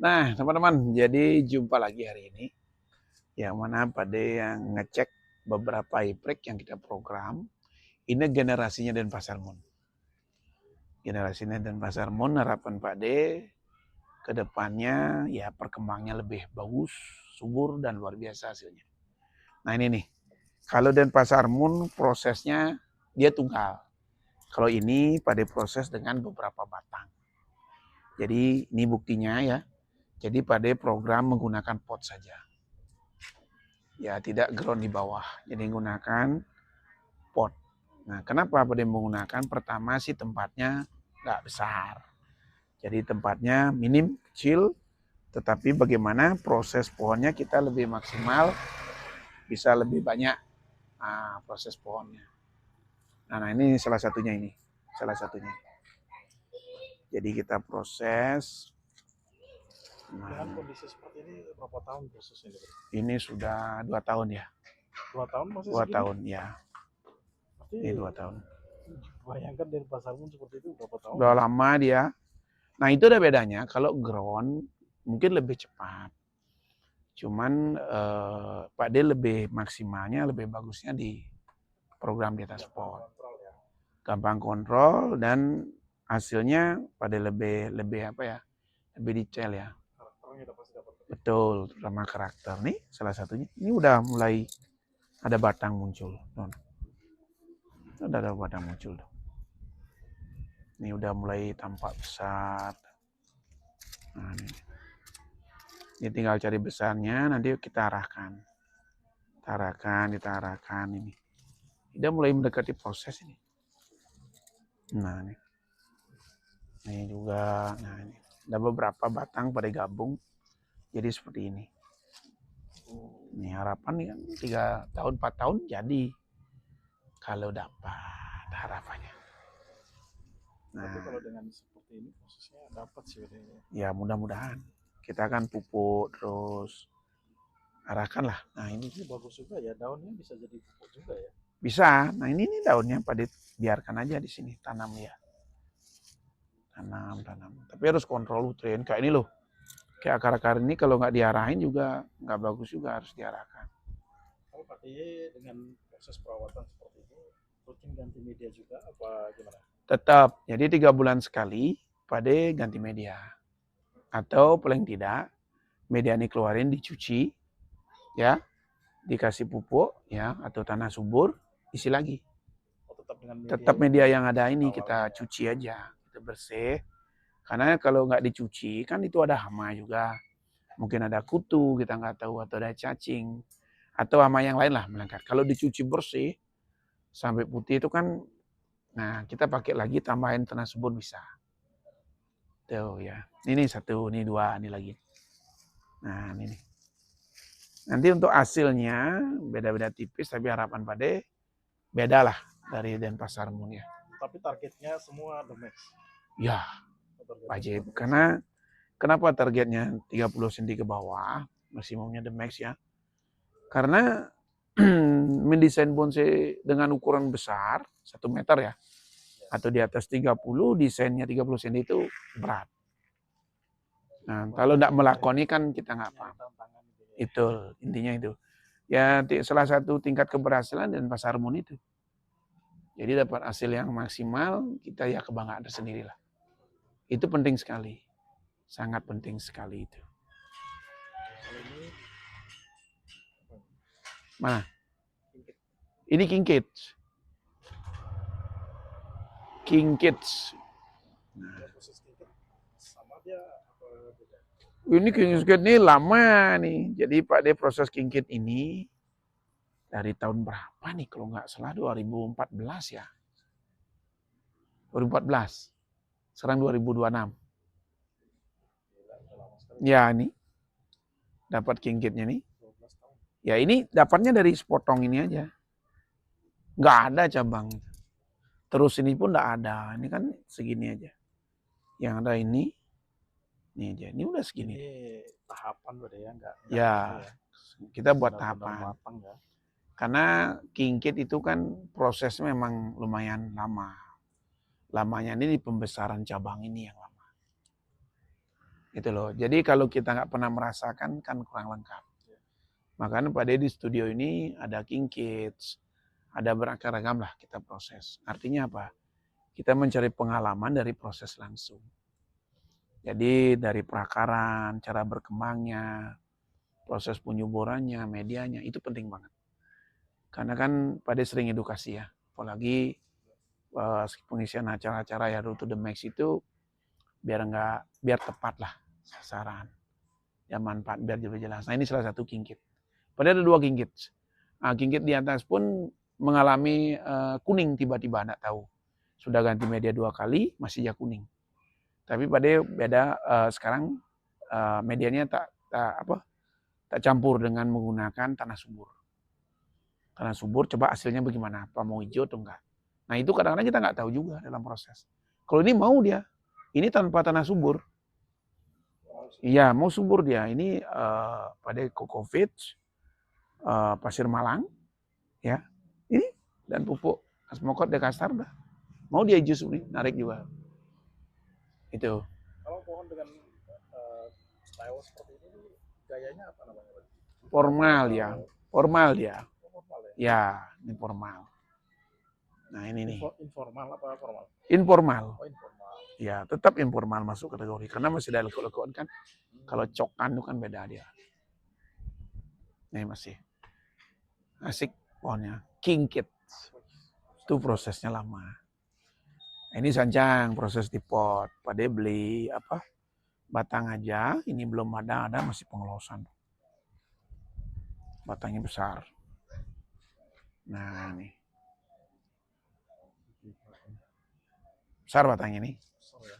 Nah, teman-teman, jadi jumpa lagi hari ini. Yang mana pada yang ngecek beberapa iprek yang kita program. Ini generasinya Denpasar Mun. Generasinya Denpasar Mun, harapan Pak D ke depannya ya perkembangannya lebih bagus, subur, dan luar biasa hasilnya. Nah ini nih, kalau Denpasar Mun prosesnya dia tunggal. Kalau ini pada proses dengan beberapa batang. Jadi ini buktinya ya. Jadi pada program menggunakan pot saja. Ya tidak ground di bawah, jadi menggunakan pot. Nah kenapa pada menggunakan? Pertama sih tempatnya nggak besar, jadi tempatnya minim, kecil, tetapi bagaimana proses pohonnya kita lebih maksimal, bisa lebih banyak proses pohonnya. Nah ini salah satunya ini, salah satunya. Jadi kita proses. Dengan kondisi seperti ini berapa tahun prosesnya? Ini sudah 2 tahun ya. 2 tahun masih 2 tahun segini? ya. Berarti Ini 2 tahun. bayangkan dari pasarmu seperti itu berapa tahun Udah ya? lama dia. Nah itu ada bedanya. Kalau ground mungkin lebih cepat. Cuman Pak D lebih maksimalnya, lebih bagusnya di program di atas pot. Kontrol ya. Gampang kontrol dan hasilnya pada lebih apa ya? Lebih detail ya. Karakternya udah pasti dapat. Betul, terutama karakter nih salah satunya. Ini udah mulai ada batang muncul. Udah ada batang muncul. Ini udah mulai tampak besar. Nah, ini tinggal cari besarnya, nanti kita arahkan. Kita arahkan ini. Dia mulai mendekati proses ini. Nah, ini juga, nah ini. Ada beberapa batang pada gabung, jadi seperti ini. Ini harapan nih kan 3 tahun, 4 tahun jadi. Kalau dapat harapannya. Nah, tapi kalau dengan seperti ini prosesnya dapat sih. Ya mudah-mudahan. Kita akan pupuk terus arahkan lah. Nah ini bagus juga ya, daunnya bisa jadi pupuk juga ya. Bisa. Nah ini daunnya Pak biarkan aja di sini, tanam ya. Tanam. Tapi harus kontrol nutrien kayak ini loh. Kayak akar-akar ini kalau nggak diarahin juga nggak bagus, juga harus diarahkan. Kalau Pak Tiye dengan proses perawatan seperti ini rutin ganti media juga apa gimana? Tetap. Jadi 3 bulan sekali Pak ganti media. Atau paling tidak media ini keluarin dicuci ya, dikasih pupuk ya atau tanah subur, isi lagi. Tetap media yang ada ini kita cuci aja, kita bersih. Karena kalau nggak dicuci kan itu ada hama juga. Mungkin ada kutu, kita nggak tahu, atau ada cacing, atau hama yang lain lah melengkap. Kalau dicuci bersih sampai putih itu kan, nah kita pakai lagi tambahin tanah subur bisa. Tuh ya, ini 1, ini 2, ini lagi. Nah ini. Nanti untuk hasilnya beda-beda tipis, tapi harapan Pak D beda lah dari Denpasar Mun ya. Tapi targetnya semua the max. Ya, wajib. Karena kenapa targetnya 30 cm ke bawah, maksimumnya the max ya. Karena mendesain bonsai dengan ukuran besar, 1 meter ya, atau di atas 30, desainnya 30 cm itu berat. Nah, kalau tidak melakoni kan kita nggak paham. Itu intinya itu. Ya salah satu tingkat keberhasilan Denpasar Mun itu. Jadi dapat hasil yang maksimal, kita ya kebanggaan tersendiri lah. Itu penting sekali. Sangat penting sekali itu. Mana? Ini King Kids. King Kids. Nah. Ini King Kids ini lama nih. Jadi Pak D proses King Kids ini dari tahun berapa nih? Kalau nggak salah 2014 ya. 2014. Sekarang 2026. Ya ini. Dapat King Kids-nya nih. Ya ini dapatnya dari sepotong ini aja. Nggak ada cabang. Terus ini pun nggak ada. Ini kan segini aja. Yang ada ini aja. Ini udah segini. Ini tahapan udah ya, enggak. Ya, kita buat tahapan. Ya. Karena King Kids itu kan prosesnya memang lumayan lama. Lamanya ini di pembesaran cabang ini yang lama. Itu loh. Jadi kalau kita nggak pernah merasakan kan kurang lengkap. Makanya pada di studio ini ada King Kids, ada beraneka ragam lah kita proses. Artinya apa? Kita mencari pengalaman dari proses langsung. Jadi dari perakaran, cara berkembangnya, proses penyuburannya, medianya, itu penting banget. Karena kan pada sering edukasi ya, apalagi pengisian acara-acara ya Road to the Max itu biar tepat lah sasaran, ya manfaat biar lebih jelas. Nah ini salah satu King Kid. Padahal ada 2 King Kid. Nah, King Kid di atas pun mengalami kuning tiba-tiba, enggak tahu. Sudah ganti media 2 kali, masih ya kuning. Tapi pada beda sekarang medianya tak campur dengan menggunakan tanah subur. Tanah subur coba hasilnya bagaimana, apa mau hijau atau enggak. Nah itu kadang-kadang kita nggak tahu juga dalam proses. Kalau ini mau dia, ini tanpa tanah subur. Iya mau subur dia. Ini pada Kokovic, Pasir Malang, ya ini dan pupuk Asmokot Dekastar dah. Mau dia hijau nih, narik juga. Itu. Kalau pohon dengan style seperti ini gayanya apa namanya? Formal ya, formal dia. Formal ya? Ya, ini formal. Nah ini nih. Informal apa formal? Informal. Oh informal. Ya, tetap informal masuk kategori karena masih ada lekuk-lekukan kan. Kalau cokan itu kan beda dia. Nih masih asik pohonnya. King Kid. Itu prosesnya lama. Ini sancang proses di pot. Pada beli batang aja. Ini belum ada masih pengelosan. Batangnya besar. Nah ini. Besar batangnya nih. Besar ya.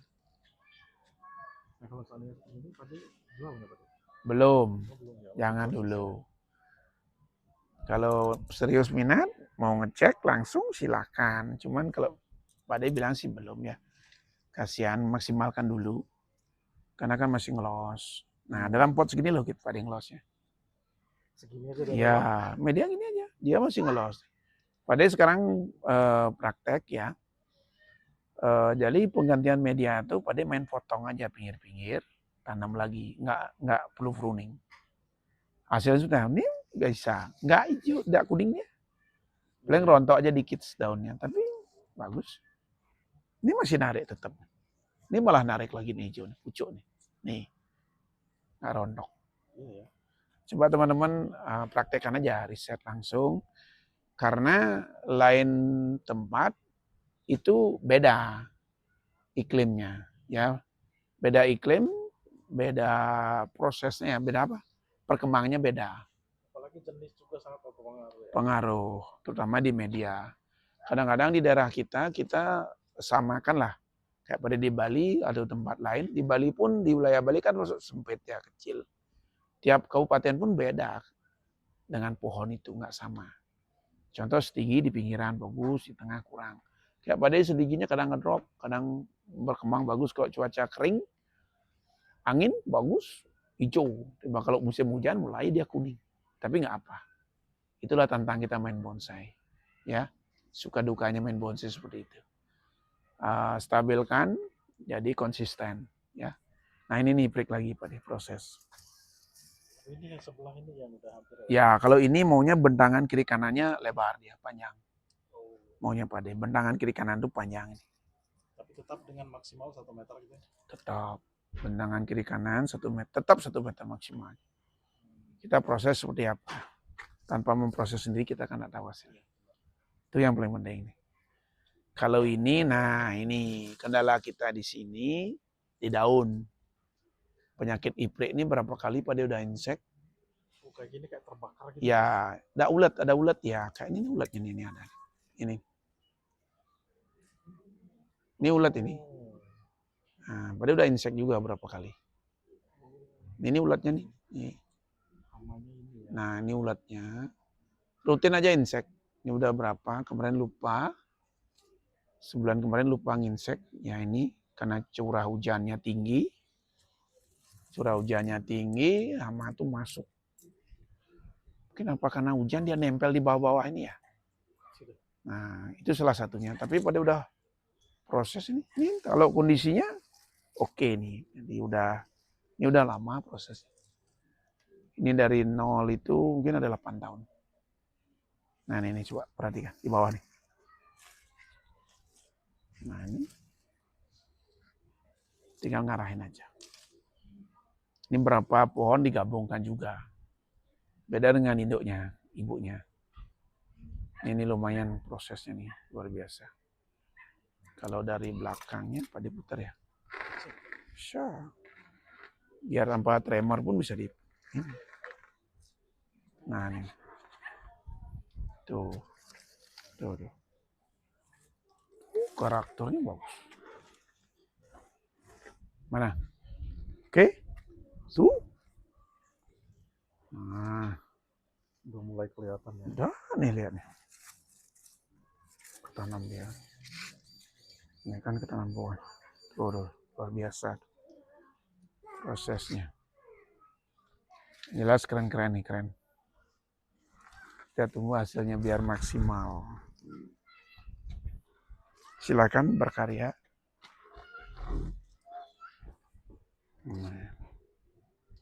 Nah kalau seandainya ini tadi jual nggak tadi? Belum. Oh, belum ya. Jangan dulu. Kalau serius minat, mau ngecek langsung silakan. Cuman kalau Pak bilang sih belum ya. Kasihan maksimalkan dulu. Karena kan masih ngelos. Nah dalam pot segini loh Pak ngelosnya. Segini aja udah Ya media gini aja. Dia masih ngelos. Padahal sekarang praktek ya. Jadi penggantian media itu pada main potong aja pinggir-pinggir. Tanam lagi. Nggak perlu pruning. Hasilnya sudah ini nggak bisa. Nggak hijau, nggak kuningnya. Paling rontok aja dikit daunnya. Tapi bagus. Ini masih narik tetap. Ini malah narik lagi nih hijau nih, pucuk nih. Nih. Nggak rontok. Iya. Coba teman-teman praktekkan aja riset langsung. Karena lain tempat itu beda iklimnya, ya. Beda iklim, beda prosesnya, beda apa? Perkembangannya beda. Apalagi jenis juga sangat berpengaruh ya. Pengaruh, terutama di media. Kadang-kadang di daerah kita samakan lah. Kayak pada di Bali atau tempat lain. Di Bali pun, di wilayah Bali kan sempit ya, kecil. Tiap kabupaten pun beda dengan pohon itu, nggak sama. Contoh setinggi di pinggiran bagus, di tengah kurang. Kayak pada setingginya kadang ngedrop, kadang berkembang bagus kalau cuaca kering, angin bagus, hijau. Tiba kalau musim hujan mulai dia kuning. Tapi nggak apa. Itulah tantang kita main bonsai. Ya, suka dukanya main bonsai seperti itu. Stabilkan, jadi konsisten. Ya. Nah ini nih break lagi pada proses. Ini yang sebelah ini yang udah hampir. Ya, kalau ini maunya bentangan kiri kanannya lebar dia, panjang. Oh. Maunya pada bentangan kiri kanan itu panjang. Tapi tetap dengan maksimal 1 meter gitu. Tetap bentangan kiri kanan 1 meter, tetap 1 meter maksimal. Kita proses seperti apa? Tanpa memproses sendiri kita kan tidak tahu hasilnya. Itu yang paling penting nih. Kalau ini, nah ini kendala kita di sini di daun. Penyakit iprik ini berapa kali pada udah insek. Kayak gini kayak terbakar gitu. Ya, ada ulat ya. Kayaknya ini ulatnya ini ada. Ini. Ini ulat ini. Nah, pada udah insek juga berapa kali. Ini ulatnya nih. Nah, ini ulatnya. Rutin aja insek. Ini udah berapa? Kemarin lupa. Sebulan kemarin lupa nginsek. Ya ini karena curah hujannya tinggi. Curah hujannya tinggi, hama tuh masuk. Kenapa? Karena hujan dia nempel di bawah-bawah ini ya. Nah, itu salah satunya. Tapi pada udah proses ini kalau kondisinya oke nih. Jadi udah Ini udah lama prosesnya. Ini dari nol itu mungkin ada 8 tahun. Nah ini coba perhatikan di bawah nih. Nah ini tinggal ngarahin aja. Ini berapa pohon digabungkan juga. Beda dengan induknya, ibunya. Ini lumayan prosesnya nih, luar biasa. Kalau dari belakangnya, Pak diputar ya. Sure. Biar tanpa tremor pun bisa di. Nah nih. Tuh. Tuh. Karakternya bagus. Mana? Oke. Tuh. Nah. Udah mulai kelihatan ya. Udah nih lihat nih. Ketanam dia. Ini kan ketanam pohon. Tuh, luar biasa. Prosesnya. Jelas keren-keren nih, keren. Kita tunggu hasilnya biar maksimal. Silakan berkarya.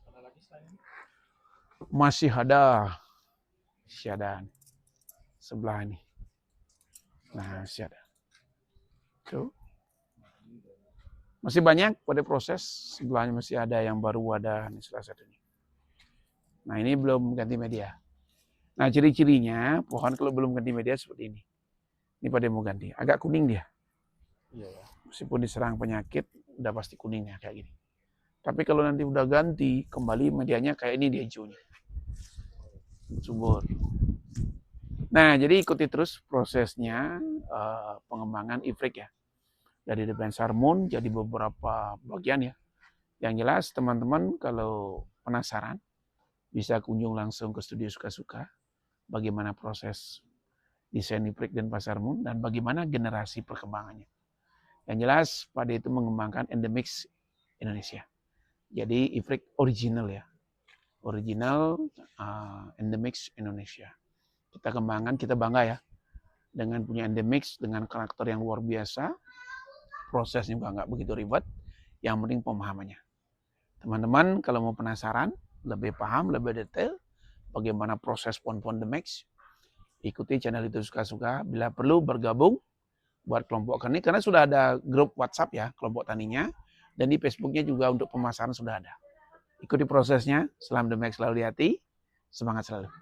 Ada lagi selain ini? Masih ada. Sebelah ini. Nah, masih ada. Tuh. Masih banyak pada proses. Sebelahnya masih ada yang baru ada. Ini salah satunya. Nah, ini belum ganti media. Nah, ciri-cirinya pohon kalau belum ganti media seperti ini. Ini pada mau ganti. Agak kuning dia. Iya ya. Meskipun diserang penyakit, udah pasti kuningnya kayak gini. Tapi kalau nanti udah ganti, kembali medianya kayak ini dia hijaunya. Subur. Nah, jadi ikuti terus prosesnya pengembangan ifrik ya. Dari Adventure Moon jadi beberapa bagian ya. Yang jelas teman-teman kalau penasaran bisa kunjung langsung ke studio Suka-Suka bagaimana proses desain ifrik dan Pasar Moon dan bagaimana generasi perkembangannya. Yang jelas pada itu mengembangkan endemix Indonesia. Jadi ifrik original ya. Original endemix Indonesia. Kita kembangkan, kita bangga ya dengan punya endemix dengan karakter yang luar biasa. Prosesnya juga nggak begitu ribet, yang penting pemahamannya. Teman-teman kalau mau penasaran, lebih paham, lebih detail, bagaimana proses pohon-pohon Demex, ikuti channel itu Suka-Suka. Bila perlu bergabung buat kelompok tani, karena sudah ada grup WhatsApp ya, kelompok taninya, dan di Facebooknya juga untuk pemasaran sudah ada. Ikuti prosesnya, salam Demex selalu di hati, semangat selalu.